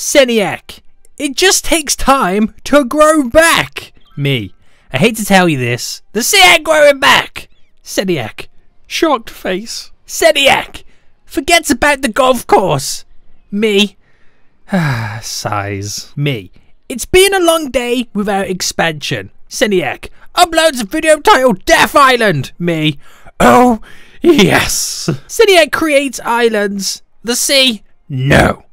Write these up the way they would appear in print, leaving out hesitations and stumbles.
Seniac, it just takes time to grow back. Me, I hate to tell you this, the sea ain't growing back. Seniac, shocked face. Seniac, forgets about the golf course. Me, sighs. Me, it's been a long day without expansion. Seniac, uploads a video titled Death Island. Me, oh yes. Seniac creates islands. The sea, no.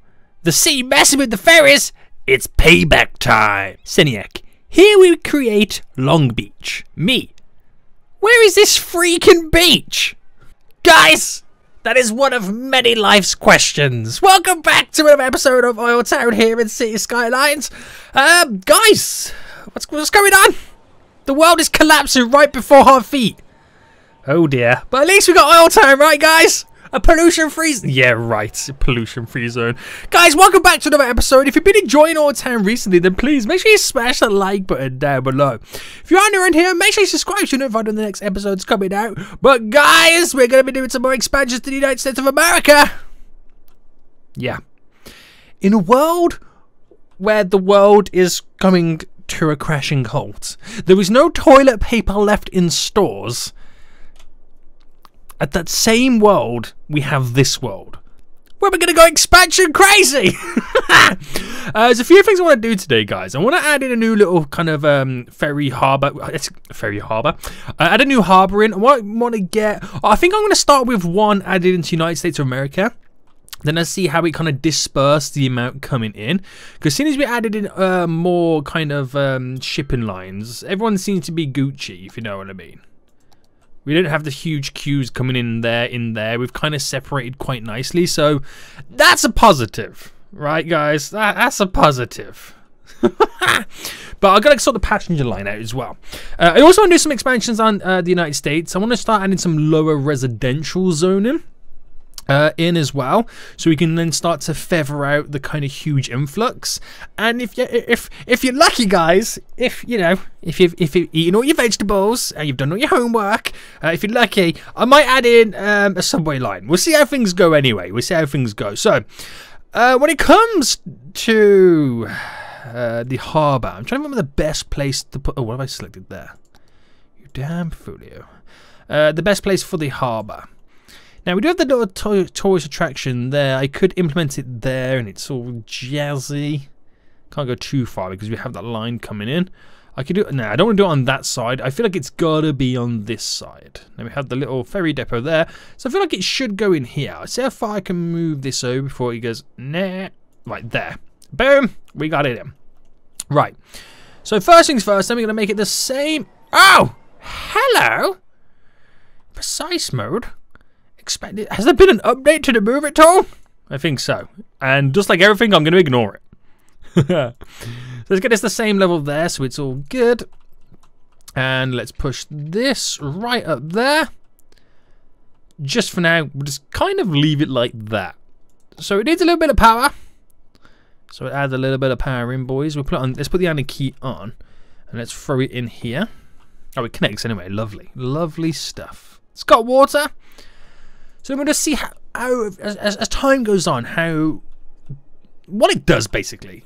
The sea messing with the ferries, it's payback time. Seniac, here we create Long Beach. Me, where is this freaking beach? Guys, that is one of many life's questions. Welcome back to another episode of OilTown here in City Skylines. Guys, what's going on? The world is collapsing right before our feet. Oh dear, but at least we got OilTown, right guys? A pollution-free zone. Yeah, right. Pollution-free zone. Guys, welcome back to another episode. If you've been enjoying OilTown recently, then please make sure you smash that like button down below. If you are new around here, make sure you subscribe so you're notified when the next episode's coming out. But guys, we're going to be doing some more expansions to the United States of America. Yeah. In a world where the world is coming to a crashing halt, there is no toilet paper left in stores. At that same world, we have this world, where we're going to go expansion crazy. There's a few things I want to do today, guys. I want to add in a new little kind of ferry harbour. Add a new harbour in. I want to get... I think I'm going to start with one added into United States of America. Then I see how we kind of disperse the amount coming in. Because as soon as we added in more kind of shipping lines, everyone seems to be Gucci, if you know what I mean. We don't have the huge queues coming in there. We've kind of separated quite nicely. So that's a positive. Right, guys? That's a positive. But I've got to sort the passenger line out as well. I also want to do some expansions on the United States. I want to start adding some lower residential zoning in as well, so we can then start to feather out the kind of huge influx. And if you're lucky, guys, if you've eaten all your vegetables and you've done all your homework, if you're lucky, I might add in a subway line. We'll see how things go anyway. We'll see how things go. So when it comes to the harbour, I'm trying to remember the best place to put... Oh, what have I selected there? You damn foolio. The best place for the harbour. Now, we do have the little tourist attraction there. I could implement it there, and it's all jazzy. Can't go too far because we have that line coming in. I could do it. No, I don't want to do it on that side. I feel like it's got to be on this side. Now, we have the little ferry depot there. So I feel like it should go in here. Let's see how far I can move this over before he goes, nah. Right there. Boom. We got it in. Right. So first things first, then we're going to make it the same. Oh! Hello! Precise mode. Expanded. Has there been an update to the move it tool? I think so. And just like everything, I'm going to ignore it. So let's get this the same level there, so it's all good. And let's push this right up there. Just for now, we'll just kind of leave it like that. So it needs a little bit of power. So we'll add a little bit of power in, boys. We'll put it on. Let's put the anode key on, and let's throw it in here. Oh, it connects anyway. Lovely, lovely stuff. It's got water. So I'm going to see how as time goes on, what it does basically.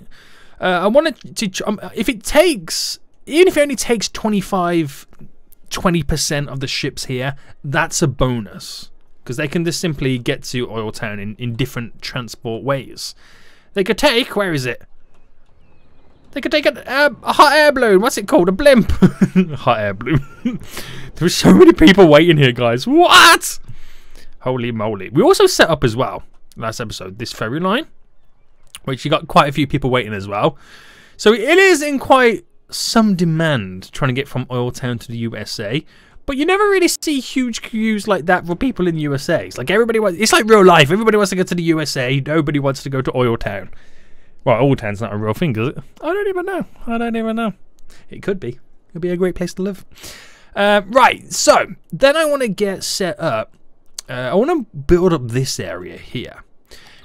I want it to, if it takes, even if it only takes 20% of the ships here, that's a bonus. Because they can just simply get to OilTown in different transport ways. They could take, where is it? They could take a hot air balloon. What's it called? A blimp. Hot air balloon. There's so many people waiting here, guys. What? Holy moly. We also set up as well, last episode, this ferry line, which you got quite a few people waiting as well. So it is in quite some demand trying to get from OilTown to the USA. But you never really see huge queues like that for people in the USA. It's like everybody wants, it's like real life. Everybody wants to go to the USA. Nobody wants to go to OilTown. Well, OilTown's not a real thing, is it? I don't even know. I don't even know. It could be. It would be a great place to live. Right, so then I want to get set up. I want to build up this area here.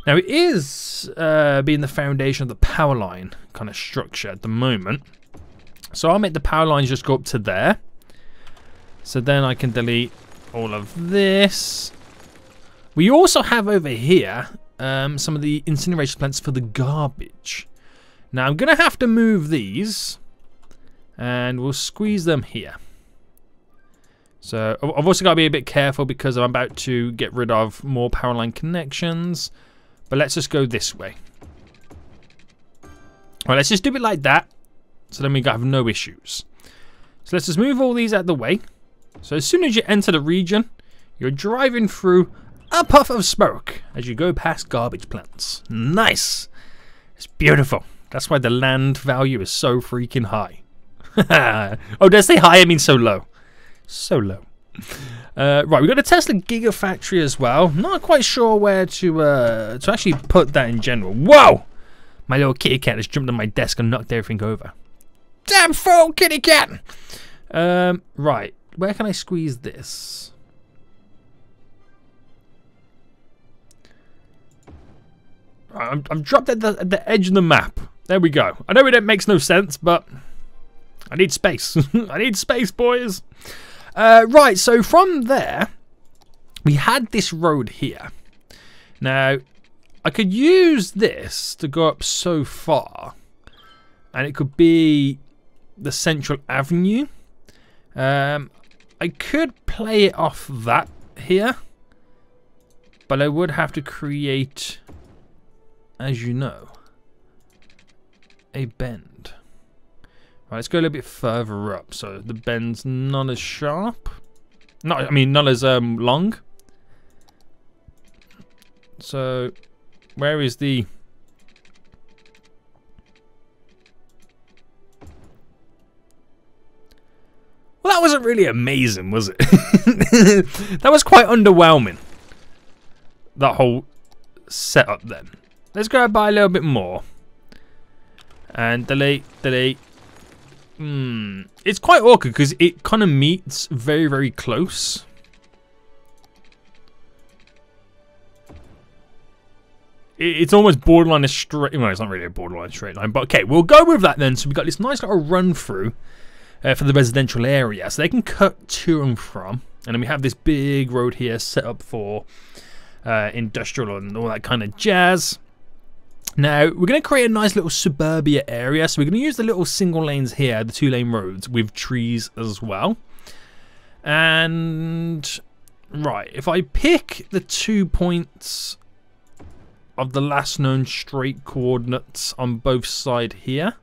Now, it is being the foundation of the power line kind of structure at the moment. So I'll make the power lines just go up to there. So then I can delete all of this. We also have over here some of the incineration plants for the garbage. Now I'm going to have to move these, and we'll squeeze them here. So I've also got to be a bit careful because I'm about to get rid of more power line connections. But let's just go this way. Well, let's just do it like that, so then we have no issues. So let's just move all these out of the way. So as soon as you enter the region, you're driving through a puff of smoke as you go past garbage plants. Nice. It's beautiful. That's why the land value is so freaking high. Oh, did I say high? I mean so low. So low. Right, we've got a Tesla Gigafactory as well. Not quite sure where to actually put that in general. Whoa! My little kitty cat has jumped on my desk and knocked everything over. Damn fool, kitty cat! Right, where can I squeeze this? I'm dropped at the edge of the map. There we go. I know it makes no sense, but I need space. I need space, boys. Right, so from there, we had this road here. Now, I could use this to go up so far, and it could be the Central Avenue. I could play it off that here, but I would have to create, as you know, a bend. Right, let's go a little bit further up, so the bend's not as sharp. Not as long. So, where is the... Well, that wasn't really amazing, was it? That was quite underwhelming. That whole setup then. Let's go by a little bit more. And delete. It's quite awkward because it kind of meets very, very close. It's almost borderline a straight... Well, it's not really a borderline straight line, but okay, we'll go with that then. So we've got this nice little run through for the residential area. So they can cut to and from. And then we have this big road here set up for industrial and all that kind of jazz. Now, we're going to create a nice little suburbia area. So we're going to use the little single lanes here, the 2-lane roads, with trees as well. And, right, if I pick the 2 points of the last known straight coordinates on both sides here,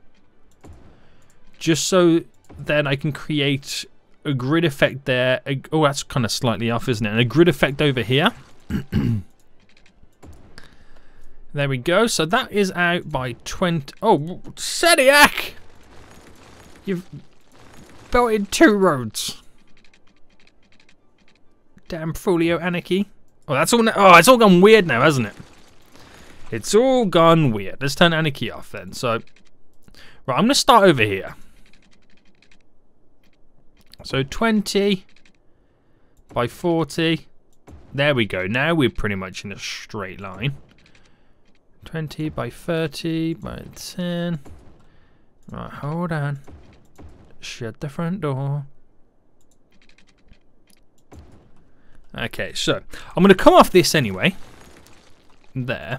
just so then I can create a grid effect there. Oh, that's kind of slightly off, isn't it? And a grid effect over here. There we go. So that is out by 20. Oh, Seniac! You've built in 2 roads. Damn folio anarchy. Oh, that's all. Oh, it's all gone weird now, hasn't it? It's all gone weird. Let's turn anarchy off then. So, right, I'm going to start over here. So 20 by 40. There we go. Now we're pretty much in a straight line. 20 by 30 by 10. Right, hold on. Shut the front door. Okay, so I'm going to come off this anyway. There.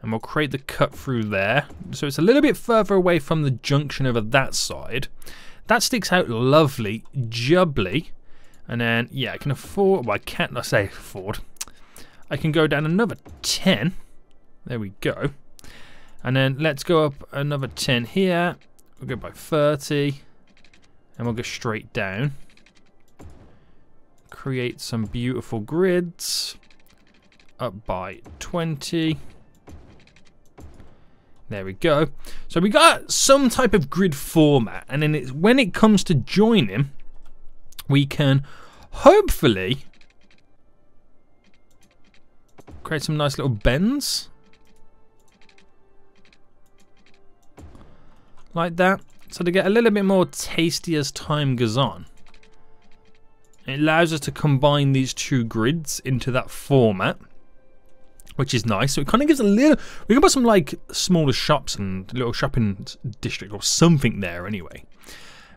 And we'll create the cut through there. So it's a little bit further away from the junction over that side. That sticks out lovely, jubbly. And then, yeah, I can afford... Well, I can't say afford. I can go down another 10. There we go. And then let's go up another 10 here. We'll go by 30. And we'll go straight down. Create some beautiful grids. Up by 20. There we go. So we got some type of grid format. And then when it comes to joining, we can hopefully create some nice little bends. Like that. So to get a little bit more tasty as time goes on. It allows us to combine these 2 grids into that format, which is nice. So it kind of gives a little... We can put some like smaller shops and little shopping district or something there anyway.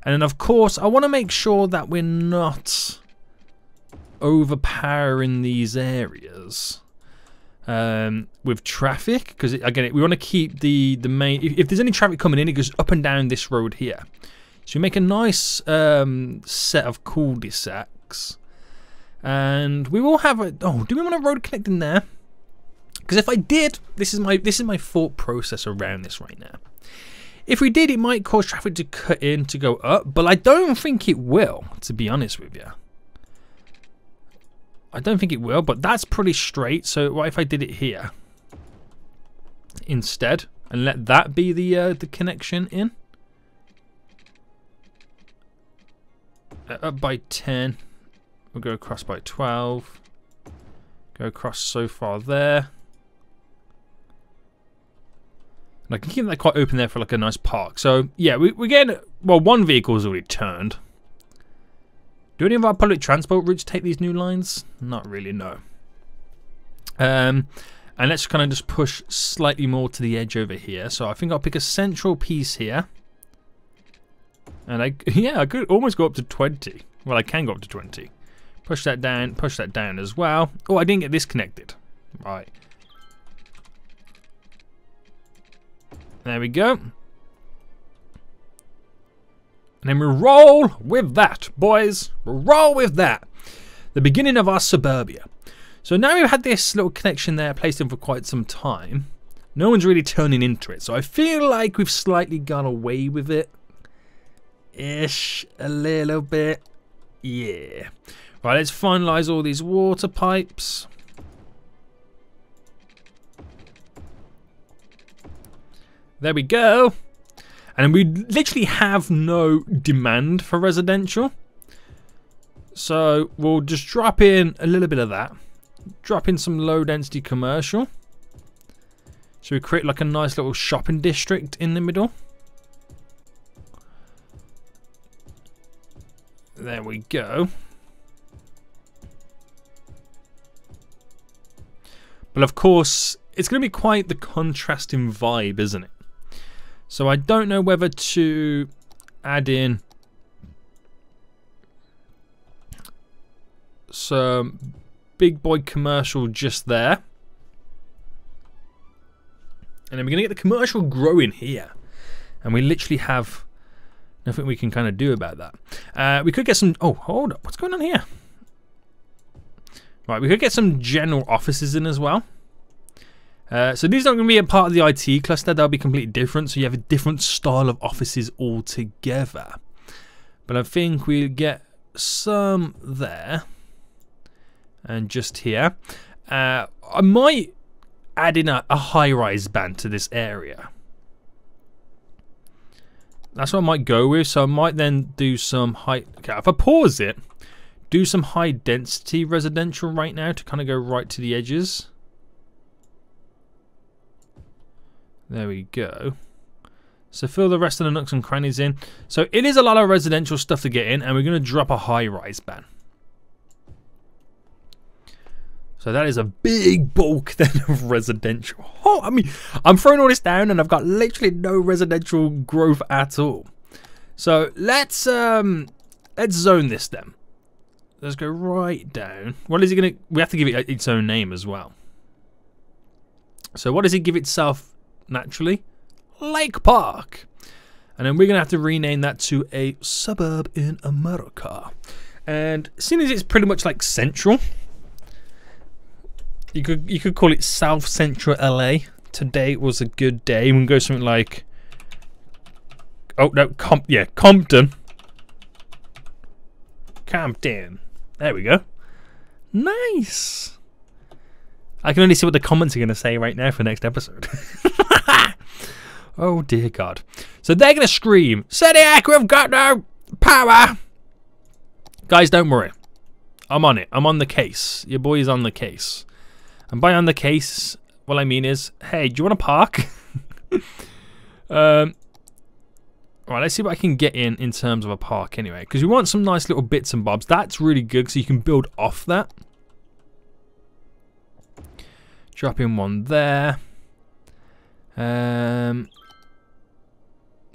And then of course I want to make sure that we're not overpowering these areas. with traffic, because again we want to keep the main. If there's any traffic coming in, it goes up and down this road here. So we make a nice set of cul-de-sacs, and we will have a. Oh, do we want a road connecting there? Because if I did, this is my thought process around this right now. If we did, it might cause traffic to cut in to go up, but I don't think it will, to be honest with you. I don't think it will, but that's pretty straight. So what if I did it here instead and let that be the connection in? Up by 10. We'll go across by 12. Go across so far there. And I can keep that quite open there for like a nice park. So yeah, we're getting, well, one vehicle's already turned. Do any of our public transport routes take these new lines? Not really, no. And let's kind of just push slightly more to the edge over here. So I think I'll pick a central piece here. And I could almost go up to 20. Well, I can go up to 20. Push that down as well. Oh, I didn't get this connected. Right. There we go. And then we roll with that, boys. We'll roll with that. The beginning of our suburbia. So now we've had this little connection there placed in for quite some time. No one's really turning into it. So I feel like we've slightly gone away with it. Ish, a little bit. Yeah. Right, let's finalize all these water pipes. There we go. And we literally have no demand for residential. So we'll just drop in a little bit of that. Drop in some low density commercial. So we create like a nice little shopping district in the middle. There we go. But of course, it's going to be quite the contrasting vibe, isn't it? So I don't know whether to add in some big boy commercial just there. And then we're going to get the commercial growing here. And we literally have nothing we can kind of do about that. We could get some... Oh, hold up. What's going on here? Right, we could get some general offices in as well. So these aren't going to be a part of the IT cluster. They'll be completely different. So you have a different style of offices altogether. But I think we'll get some there. And just here. I might add in a high-rise band to this area. That's what I might go with. So I might then do some high... Okay, if I pause it, do some high-density residential right now to kind of go right to the edges. There we go. So fill the rest of the nooks and crannies in. So it is a lot of residential stuff to get in, and we're going to drop a high-rise ban. So that is a big bulk then of residential. Oh, I mean, I'm throwing all this down, and I've got literally no residential growth at all. So let's zone this then. Let's go right down. What is it going to? We have to give it its own name as well. So what does it give itself? Naturally, Lake Park. And then we're gonna have to rename that to a suburb in America. And seeing as it's pretty much like central, you could call it South Central LA. Today was a good day. We can go something like, oh no, Compton. Compton. There we go. Nice. I can only see what the comments are going to say right now for next episode. Oh dear God. So they're going to scream, Zodiac, we've got no power. Guys, don't worry. I'm on it. I'm on the case. Your boy is on the case. And by on the case, what I mean is, hey, do you want to park? Right, let's see what I can get in terms of a park anyway. Because we want some nice little bits and bobs. That's really good so you can build off that. Drop in one there.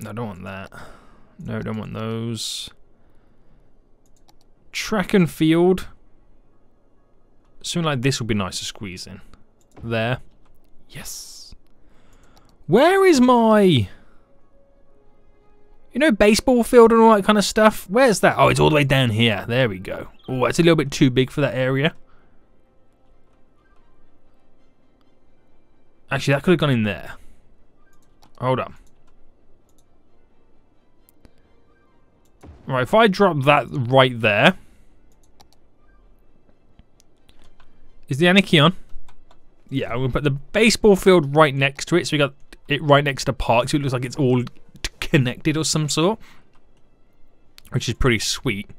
No, I don't want that. No, I don't want those. Track and field. Something like this would be nice to squeeze in. there. Yes. Where is my... You know, baseball field and all that kind of stuff? Where's that? Oh, it's all the way down here. There we go. Oh, it's a little bit too big for that area. Actually, that could have gone in there. Hold on. Right, if I drop that right there. Is the anarchy on? Yeah, I'm going to put the baseball field right next to it. So we got it right next to park. So it looks like it's all connected or some sort. Which is pretty sweet.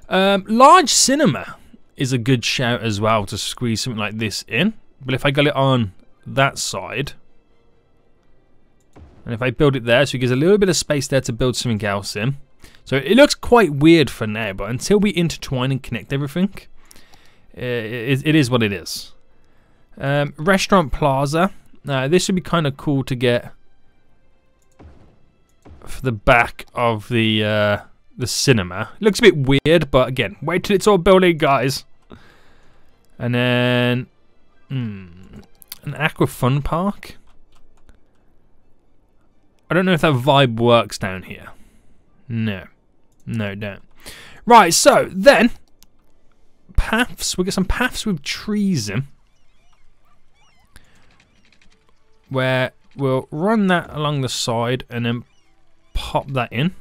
Large cinema is a good shout as well to squeeze something like this in. But if I got it on that side. And if I build it there, so it gives a little bit of space there to build something else in. So it looks quite weird for now, but until we intertwine and connect everything, it is what it is. Restaurant Plaza. This would be kind of cool to get for the back of the cinema. It looks a bit weird, but again, wait till it's all building, guys. And then an aqua fun park. I don't know if that vibe works down here. No, don't. Right, so then paths. We get some paths with trees in, where we'll run that along the side and then pop that in.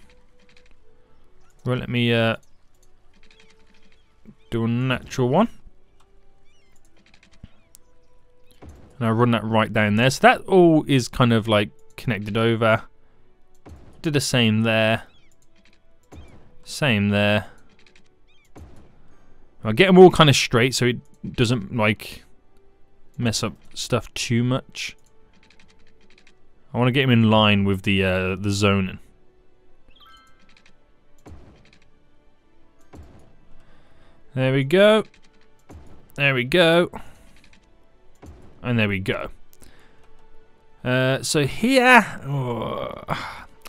Well, let me do a natural one, and I'll run that right down there. So that all is kind of like connected over. Do the same there. Same there. I'll get them all kind of straight so it doesn't like mess up stuff too much. I want to get them in line with the zoning. There we go. There we go. And there we go. So here,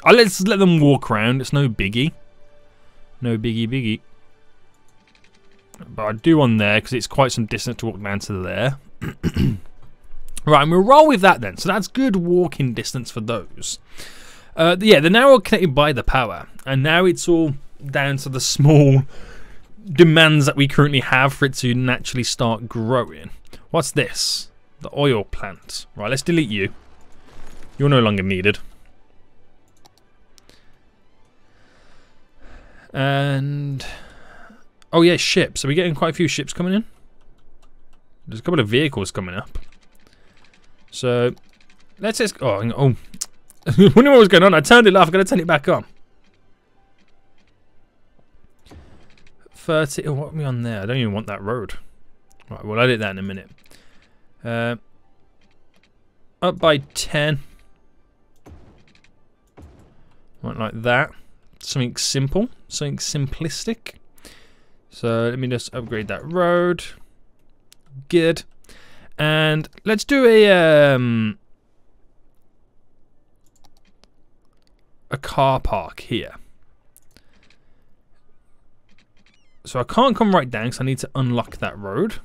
let's let them walk around. It's no biggie. No biggie. But I do on there because it's quite some distance to walk down to there. Right, and we'll roll with that then. So that's good walking distance for those. Yeah, they're now all connected by the power. And now it's all down to the small demands that we currently have for it to naturally start growing. What's this? The oil plant. Right, let's delete you. You're no longer needed. And oh yeah, ships. Are we getting quite a few ships coming in? There's a couple of vehicles coming up. So let's just I wonder what was going on. I turned it off. I'm gonna turn it back on. 30. Oh, what are we on there? I don't even want that road. Right, we'll edit that in a minute. Up by 10. Right, like that. Something simple, something simplistic. So let me just upgrade that road. Good. And let's do a car park here. So I can't come right down because I need to unlock that road.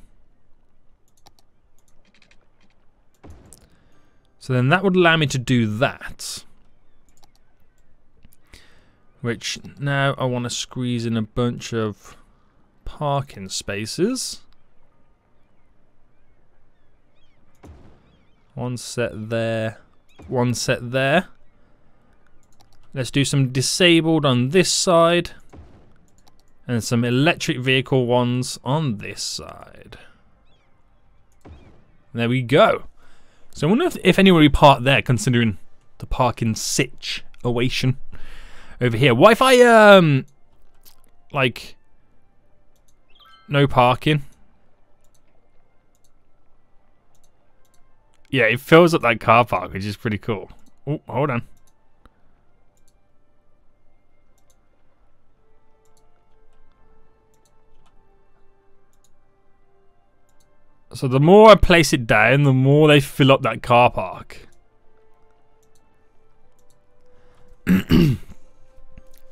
So then that would allow me to do that. Which now I want to squeeze in a bunch of parking spaces. One set there, one set there. Let's do some disabled on this side. And some electric vehicle ones on this side. There we go. So I wonder if anybody parked there, considering the parking situation over here. What if I, like, no parking? Yeah, it fills up that car park, which is pretty cool. Oh, hold on. So the more I place it down, the more they fill up that car park.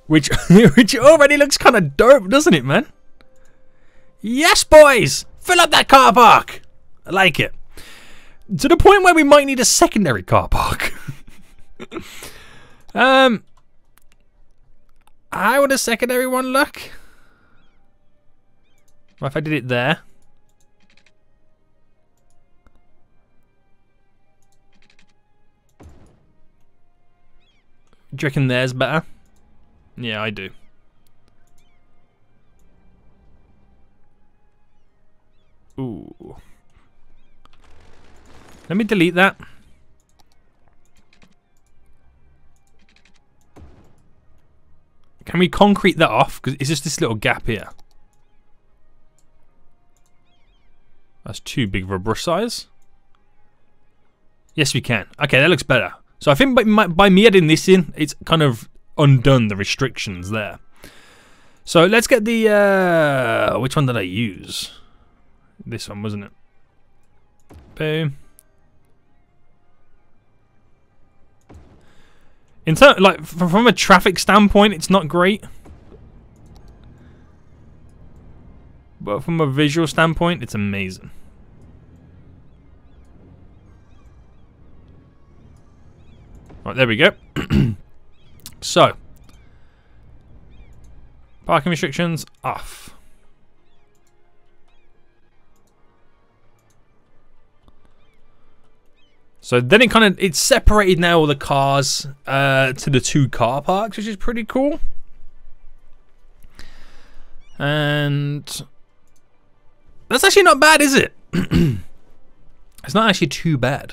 which already looks kind of dope, doesn't it, man? Yes, boys! Fill up that car park! I like it. To the point where we might need a secondary car park. How would a secondary one look? Well, if I did it there. Do you reckon there's better? Yeah, I do. Ooh. Let me delete that. Can we concrete that off? Because it's just this little gap here. That's too big for a brush size. Yes, we can. Okay, that looks better. So I think by me adding this in, it's kind of undone the restrictions there. So let's get the... which one did I use? This one, wasn't it? Boom. In terms, like, from a traffic standpoint, it's not great. But from a visual standpoint, it's amazing. Right, there we go. So, parking restrictions off. So then it's separated now all the cars to the two car parks, which is pretty cool. And that's actually not bad, is it? It's not actually too bad.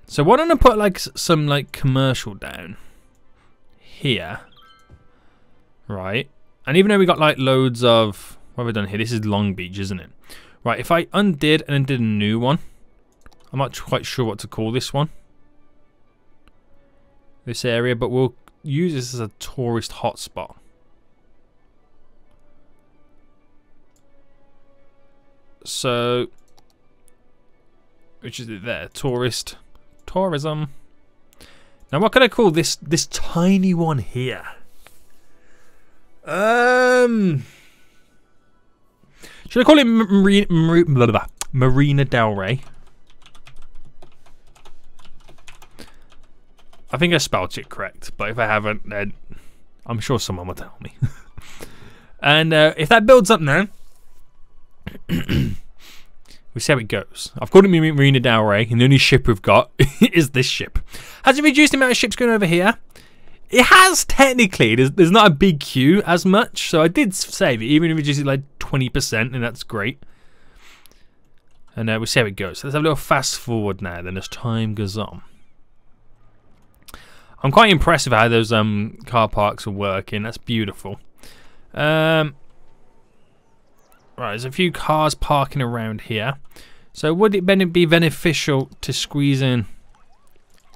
So why don't I put like some like commercial down here, right? And even though we got like loads of, what have we done here? This is Long Beach, isn't it? Right, if I undid and then did a new one, I'm not quite sure what to call this one. This area, but we'll use this as a tourist hotspot. So, which is it there? Tourism. Now, what can I call this tiny one here? Should I call it Marina Del Rey? I think I spelled it correct, but if I haven't, then I'm sure someone will tell me. And if that builds up now, we'll see how it goes. I've called it Marina Del Rey, and the only ship we've got is this ship. Has it reduced the amount of ships going over here? It has, technically. There's not a big queue as much, so I did save it, even reduce it like 20%, and that's great. And we'll see how it goes. So let's have a little fast forward now, then, as time goes on. I'm quite impressed with how those car parks are working. That's beautiful. Right, there's a few cars parking around here. So would it be beneficial to squeeze in?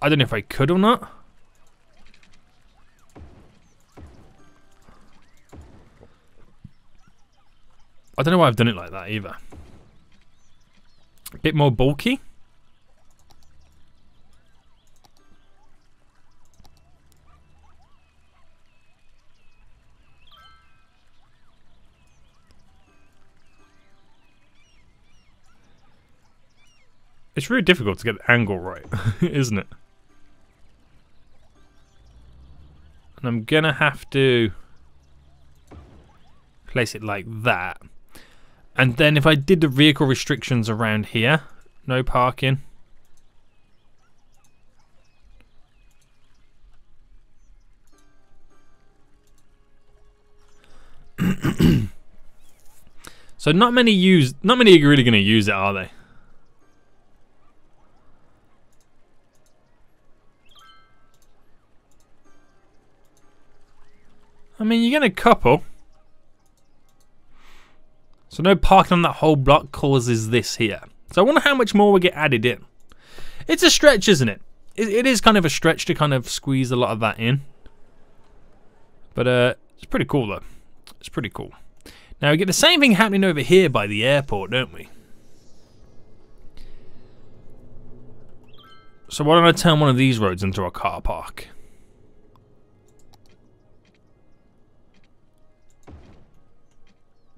I don't know if I could or not. I don't know why I've done it like that either. A bit more bulky. It's really difficult to get the angle right, isn't it? And I'm gonna have to place it like that. And then if I did the vehicle restrictions around here, no parking. So not many are really gonna use it, are they? I mean, you get a couple. So no parking on that whole block causes this here. So I wonder how much more will get added in. It's a stretch, isn't it? It is kind of a stretch to kind of squeeze a lot of that in. But it's pretty cool though. It's pretty cool. Now we get the same thing happening over here by the airport, don't we? So why don't I turn one of these roads into a car park?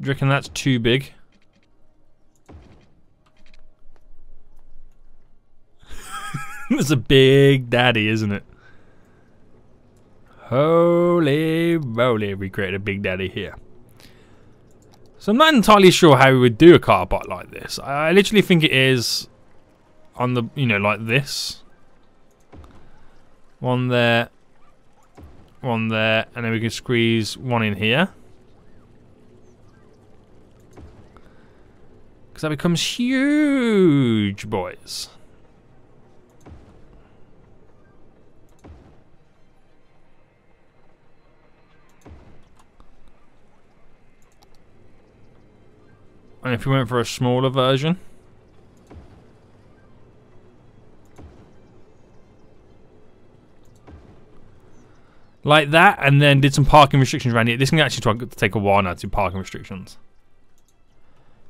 Do you reckon that's too big? It's a big daddy, isn't it? Holy moly, we created a big daddy here. So I'm not entirely sure how we would do a car park like this. I literally think it is on the, you know, like this. One there, and then we can squeeze one in here. Because that becomes huge, boys. And if we went for a smaller version, like that, and then did some parking restrictions around it. This can actually take a while now to do parking restrictions.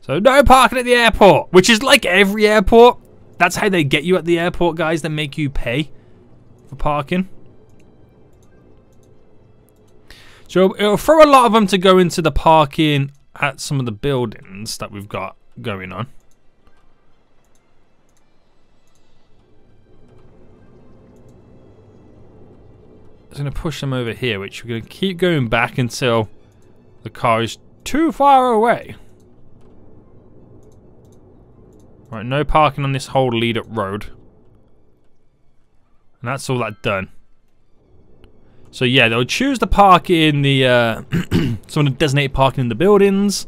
So no parking at the airport, which is like every airport. That's how they get you at the airport, guys. They make you pay for parking. So it'll throw a lot of them to go into the parking at some of the buildings that we've got going on. I'm going to push them over here, which we're going to keep going back until the car is too far away. Right, no parking on this whole lead-up road. And that's all that done. So yeah, they'll choose the park in the some of the designated parking in the buildings,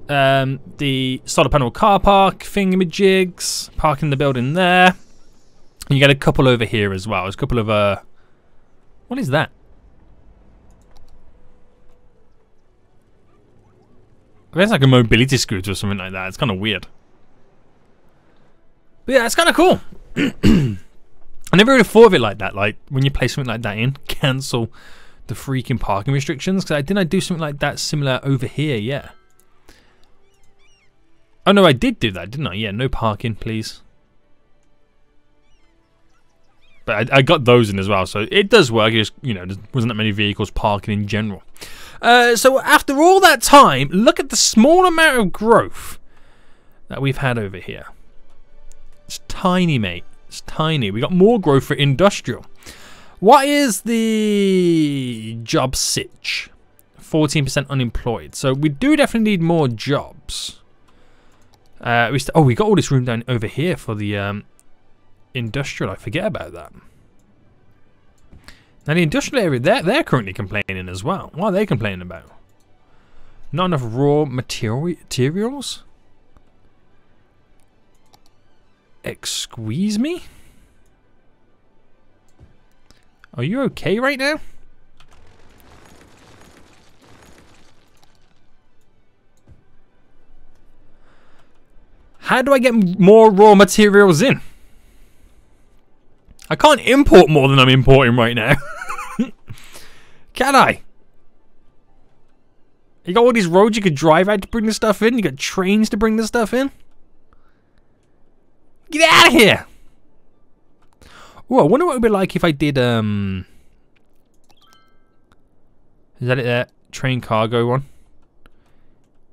the solar panel car park, thingamajigs, parking in the building there. And you get a couple over here as well. There's a couple of what is that? I guess like a mobility scooter or something like that. It's kind of weird. But yeah, it's kind of cool. I never really thought of it like that. Like when you play something like that in, cancel the freaking parking restrictions. Because didn't I do something like that similar over here? Yeah. Oh no, I did do that, didn't I? Yeah, no parking, please. But I got those in as well, so it does work. It just, you know, there wasn't that many vehicles parking in general. So after all that time, look at the small amount of growth that we've had over here. It's tiny, mate. It's tiny. We got more growth for industrial. What is the job sitch? 14% unemployed. So we do definitely need more jobs. We got all this room down over here for the industrial. I forget about that. Now the industrial area, they're currently complaining as well. What are they complaining about? Not enough raw materials? Squeeze me? Are you okay right now? How do I get more raw materials in? I can't import more than I'm importing right now. Can I? You got all these roads you could drive out to bring the stuff in. You got trains to bring the stuff in. Get out of here! Oh, I wonder what it would be like if I did, is that it there? Train cargo one?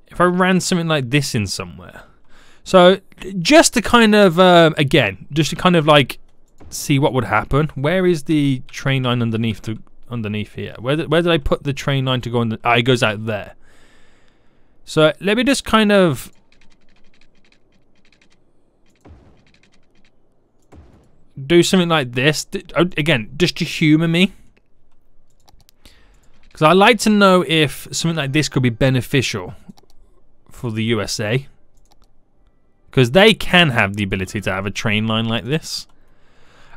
If I ran something like this in somewhere. So, just to kind of, again, just to kind of like see what would happen. Where is the train line underneath here? Where did I put the train line to go on? Ah, it goes out there. So, let me just kind of do something like this. Again, just to humour me. Because I like to know if something like this could be beneficial for the USA. Because they can have the ability to have a train line like this.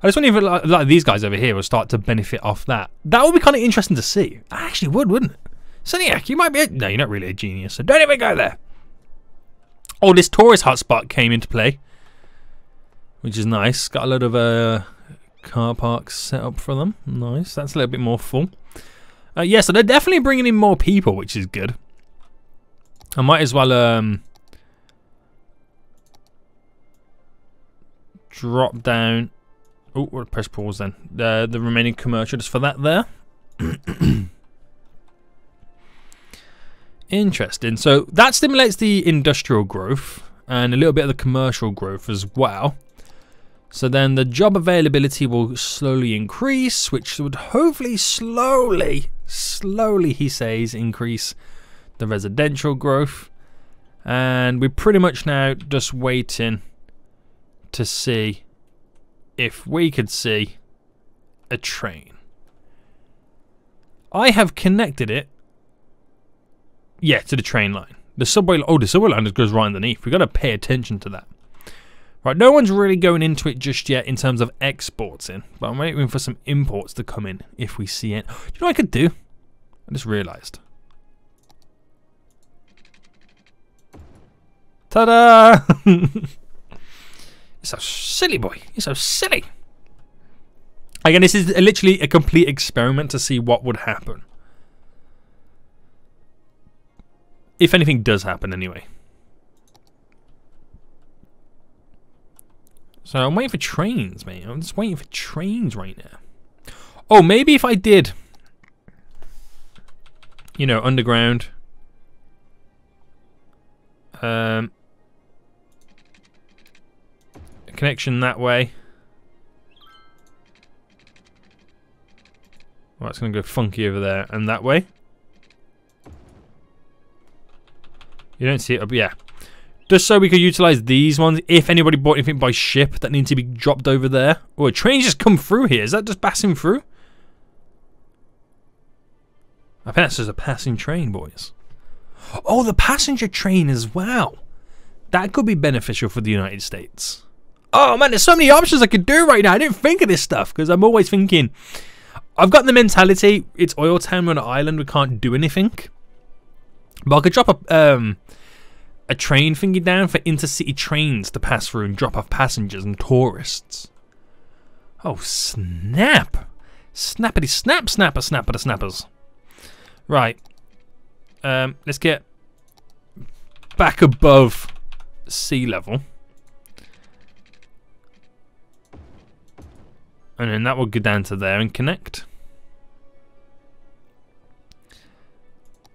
I just wonder if like these guys over here will start to benefit off that. That would be kind of interesting to see. I actually would, wouldn't it? Seniac, you might be... No, you're not really a genius, so don't even go there. Oh, this tourist hotspot came into play. Which is nice. Got a lot of car parks set up for them. Nice. That's a little bit more full. Yeah, so they're definitely bringing in more people, which is good. I might as well drop down. Oh, we'll press pause then. The remaining commercial just for that there. Interesting. So that stimulates the industrial growth and a little bit of the commercial growth as well. So then the job availability will slowly increase, which would hopefully slowly, he says, increase the residential growth. And we're pretty much now just waiting to see if we could see a train. I have connected it, yeah, to the train line. The subway line just goes right underneath. We've got to pay attention to that. Right, no one's really going into it just yet in terms of exports in, but I'm waiting for some imports to come in if we see it. Do you know what I could do? I just realised. Ta-da! You're so silly, boy. You're so silly. Again, this is literally a complete experiment to see what would happen. If anything does happen, anyway. So I'm waiting for trains, mate. I'm just waiting for trains right now. Oh, maybe if I did, you know, underground. A connection that way. Well, it's going to go funky over there and that way. You don't see it, but yeah. Just so we could utilize these ones if anybody bought anything by ship that needs to be dropped over there. Oh, a train just come through here. Is that just passing through? I think that's just a passing train, boys. Oh, the passenger train as well. That could be beneficial for the United States. Oh man, there's so many options I could do right now. I didn't think of this stuff because I'm always thinking, I've got the mentality, it's Oil Town, we're on an island, we can't do anything. But I could drop a train thingy down for intercity trains to pass through and drop off passengers and tourists. Oh snap! Snappity snap, snapper, snappity snappers. Right. Let's get back above sea level. And then that will go down to there and connect.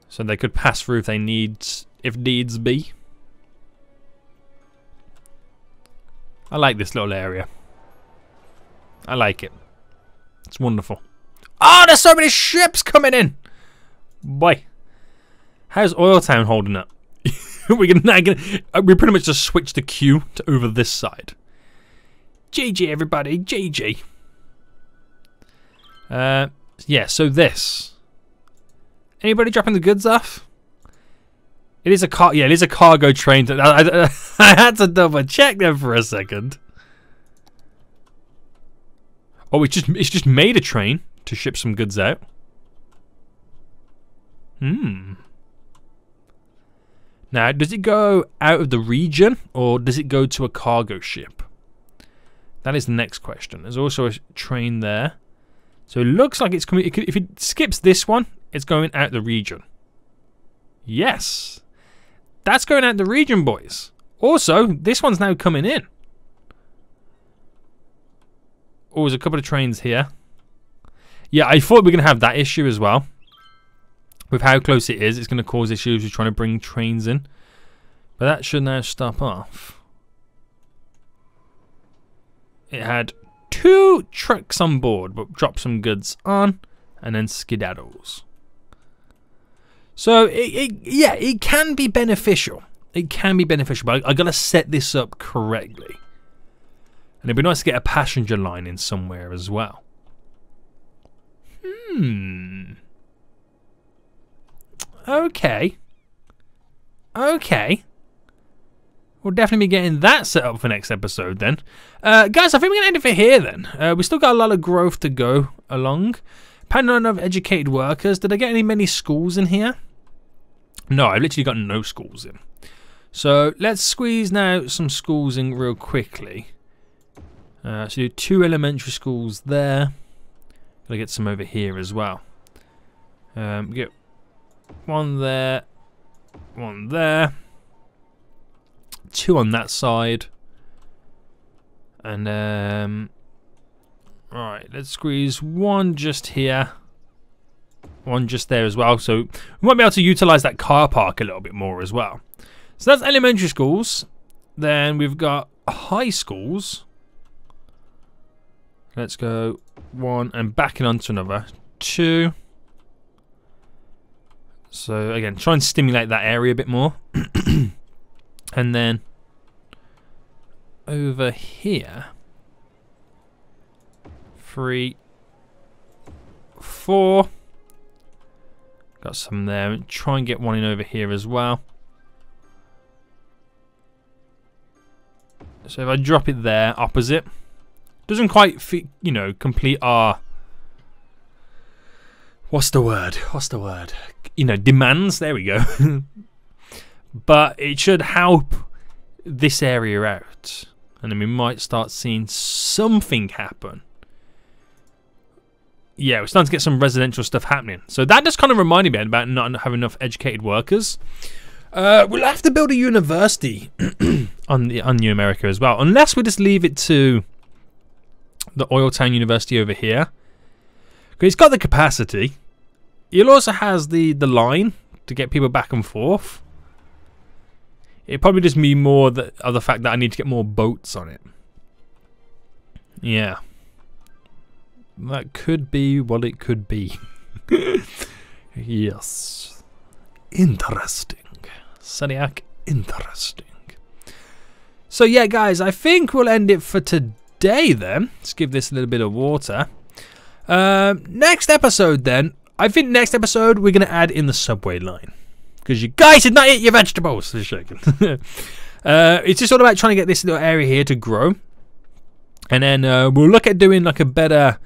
So they could pass through if needs be. I like this little area. I like it. It's wonderful. Oh, there's so many ships coming in! Boy. How's Oil Town holding up? we pretty much just switched the queue to over this side. GG everybody, GG. Yeah, so this. Anybody dropping the goods off? It is a car. Yeah, it is a cargo train. I had to double check them for a second. Oh, it's just made a train to ship some goods out. Now, does it go out of the region or does it go to a cargo ship? That is the next question. There's also a train there. So it looks like it's coming. If it skips this one, it's going out the region. Yes. That's going out the region, boys. Also, this one's now coming in. Oh, there's a couple of trains here. Yeah, I thought we were going to have that issue as well. With how close it is, it's going to cause issues with trying to bring trains in. But that should now stop off. It had 2 trucks on board, but dropped some goods on, and then skedaddles. So, yeah, it can be beneficial. It can be beneficial, but I got to set this up correctly. And it'd be nice to get a passenger line in somewhere as well. Okay. Okay. We'll definitely be getting that set up for next episode then. Guys, I think we're going to end it for here then. We still got a lot of growth to go along. Panel of educated workers. Did I get many schools in here? No, I've literally got no schools in. So let's squeeze now some schools in real quickly. So do 2 elementary schools there. Gotta get some over here as well. Get 1 there, 1 there, 2 on that side, and right, let's squeeze 1 just here, 1 just there as well. So we might be able to utilize that car park a little bit more as well. So that's elementary schools. Then we've got high schools. Let's go 1 and backing onto another 2. So again, try and stimulate that area a bit more. And then over here, 3, 4. Got some there. Try and get one in over here as well. So if I drop it there, opposite, doesn't quite fit, you know, complete our, what's the word? You know, demands. There we go. But it should help this area out, and then we might start seeing something happen. Yeah, we're starting to get some residential stuff happening. So that just kind of reminded me about not having enough educated workers. We'll have to build a university on New America as well, unless we just leave it to the OilTown University over here, because it's got the capacity. It also has the line to get people back and forth. It probably just mean more of the fact that I need to get more boats on it. Yeah, that could be what it could be. Yes, interesting. Seniac, interesting. So yeah, guys, I think we'll end it for today then. Let's give this a little bit of water. Next episode then, I think next episode we're going to add in the subway line. Because you guys did not eat your vegetables. It's just all about trying to get this little area here to grow. And then we'll look at doing like a better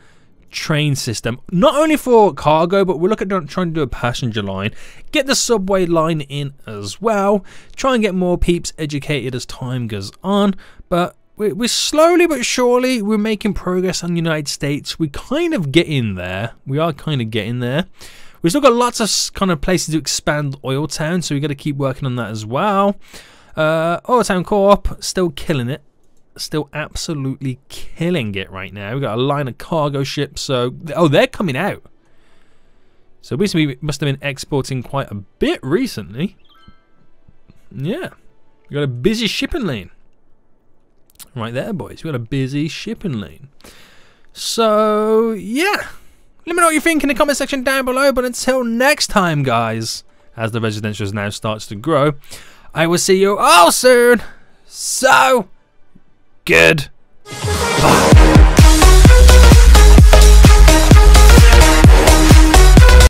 train system. Not only for cargo, but we'll look at trying to do a passenger line. Get the subway line in as well. Try and get more peeps educated as time goes on. But we're slowly but surely, we're making progress on the United States. We kind of getting there. We are kind of getting there. We've still got lots of kind of places to expand OilTown, so we've got to keep working on that as well. OilTown Co-op, still killing it. Still absolutely killing it right now. We've got a line of cargo ships, so... Oh, they're coming out. So we must have been exporting quite a bit recently. Yeah. We've got a busy shipping lane. Right there, boys. We've got a busy shipping lane. So, yeah. Let me know what you think in the comment section down below. But until next time, guys, as the residential now starts to grow, I will see you all soon. So, good. Bye.